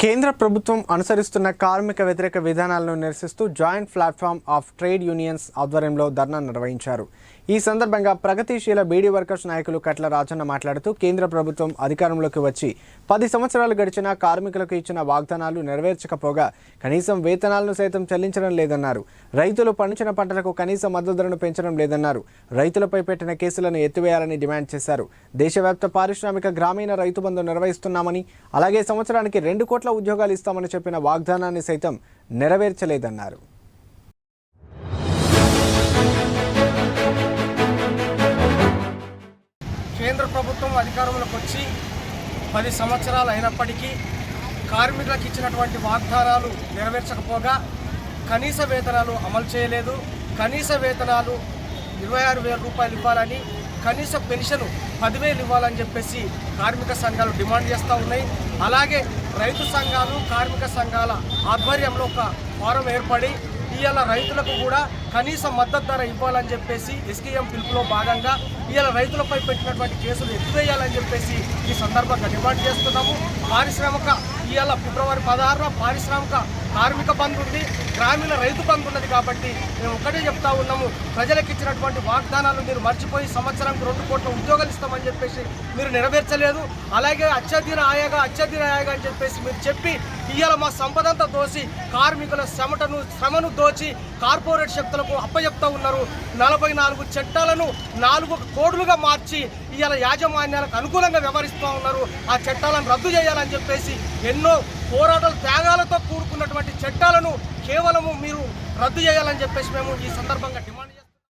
కేంద్ర ప్రభుత్వం అనుసరిస్తున్న కార్మిక వ్యతిరేక విధానాలను నిరసిస్తూ joint platform of trade unions ఆధ్వర్యంలో ధర్నా నిర్వహించారు. ఈ సందర్భంగా ప్రగతిశీల బీడీ వర్కర్స్ నాయకులు కట్ల రాజన్న మాట్లాడుతూ కేంద్ర ప్రభుత్వం అధికారంలోకి వచ్చి 10 సంవత్సరాలు గడిచినా కార్మికులకు ఇచ్చిన వాగ్దానాలు నెరవేర్చకపోగా కనీసం వేతనాలను సైతం చెల్లించడం లేదన్నారు. రైతులు పండించిన పంటలకు కనీస మద్దతు ధరను పెంచడం లేదన్నారు. రైతులపై పెట్టిన కేసులను ఎత్తివేయాలని డిమాండ్ చేశారు. దేశవ్యాప్త పారిశ్రామిక గ్రామీణ రైతు బంధు నిర్వహిస్తున్నామని, అలాగే సంవత్సరానికి 2 కోట్ల ఉద్యోగాలు ఇస్తామని చెప్పిన వాగ్దానాన్ని సైతం నెరవేర్చలేదన్నారు. కేంద్ర ప్రభుత్వం అధికారంలోకి వచ్చి 10 సంవత్సరాలు అయినప్పటికీ కార్మికులకు ఇచ్చినటువంటి వాగ్దానాలు నెరవేర్చకపోగా కనీస వేతనాలు అమలు చేయలేదు. కనీస వేతనాలు 26,000 రూపాయలు ఇవ్వాలని, కనీస పెన్షన్ 10,000 ఇవ్వాలని చెప్పేసి కార్మిక సంఘాలు డిమాండ్ చేస్తూ ఉన్నాయి. అలాగే రైతు సంఘాలు, కార్మిక సంఘాల ఆధ్వర్యంలో ఒక ఫోరం ఏర్పడి ఇవాళ రైతులకు కూడా కనీస మద్దతు ధర ఇవ్వాలని చెప్పేసి ఎస్కేఎం పిలుపులో భాగంగా ఇవాళ రైతులపై పెట్టినటువంటి కేసులు ఎత్తివేయాలని చెప్పేసి ఈ సందర్భంగా డిమాండ్ చేస్తున్నాము. పారిశ్రామిక ఇవాళ ఫిబ్రవరి 16న పారిశ్రామిక కార్మిక బంద్ ఉంది, గ్రామీణ రైతు బంద్ ఉన్నది. కాబట్టి మేము ఒకటే చెప్తా ఉన్నాము, ప్రజలకు ఇచ్చినటువంటి వాగ్దానాలు మీరు మర్చిపోయి సంవత్సరానికి 2 కోట్ల ఉద్యోగాలు ఇస్తామని చెప్పేసి మీరు నెరవేర్చలేదు. అలాగే అత్యధిక ఆయాగా అని చెప్పేసి మీరు చెప్పి ఇవాళ మా సంపదంతా దోసి కార్మికుల శ్రమను దోచి కార్పొరేట్ శక్తులకు అప్పచెప్తా ఉన్నారు. 44 చట్టాలను 4 కోడ్లుగా మార్చి ఇవాళ యాజమాన్యాలకు అనుకూలంగా వ్యవహరిస్తూ ఉన్నారు. ఆ చట్టాలను రద్దు చేయాలని చెప్పేసి ఎన్నో పోరాటాలు, త్యాగాలతో కూడుకున్నటువంటి చట్టాలను కేవలము మీరు రద్దు చేయాలని చెప్పేసి మేము ఈ సందర్భంగా డిమాండ్